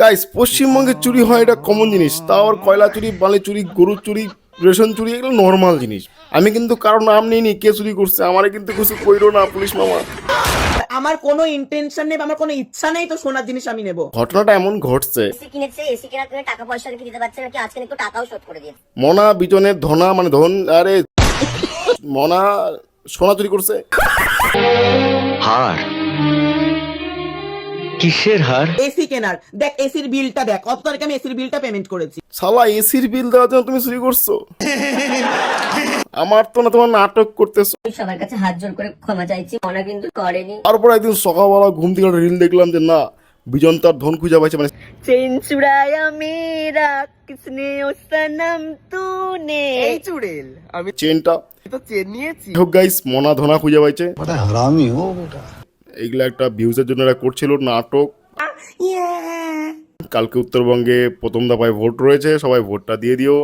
Guys, পশ্চিমবঙ্গে চুরি হয় এটা কমন জিনিস, তাও আর কয়লা চুরি, বালি চুরি, গরু চুরি, রেশন চুরি এগুলো নর্মাল জিনিস। আমি কিন্তু কারো নাম নিইনি কে চুরি করছে, আমারে কিন্তু কিছু কইরো না পুলিশ মামা। আমার কোনো ইন্টেনশন নেই, আমার কোনো ইচ্ছা নেই তো সোনার জিনিস আমি নেব। ঘটনাটা এমন ঘটছে, এসি কিনেছে, এসি কেনার জন্য টাকা পয়সা কি দিতে পারছে নাকি, আজকে একটু টাকাও শোধ করে দিয়েছে। মনা বিজনের ধনা মানে ধন, আরে মনা সোনা চুরি করছে। হার কিসের হার? এসি কেনার, দেখ এসির বিলটা দেখ, কত তারিখে আমি এসির বিলটা পেমেন্ট করেছি। শালা এসির বিল দেওয়ার জন্য তুমি চুরি করছো? আমার তো না, তোমার নাটক করতেছো। আমি সবার কাছে হাত জোর করে ক্ষমা চাইছি, মনা কিন্তু করেনি। তারপর একদিন সকালবেলা ঘুম থেকে রিল দেখলাম যে না, বিজন তার ধন খুঁজে পাইছে, মানে চেন চুরায়া মেরা কিসনে ও সনম তूने। এই চুড়েল, আমি চেনটা। তো চেন নিয়েছি। হোক গাইস, মনা ধনা খুঁজে পাইছে। बड़ा हरामी हो बेटा। এগুলা একটা ভিউজের জন্য এরা করছিল নাটক। কালকে উত্তরবঙ্গে প্রথম দফায় ভোট রয়েছে, সবাই ভোটটা দিয়ে দিও।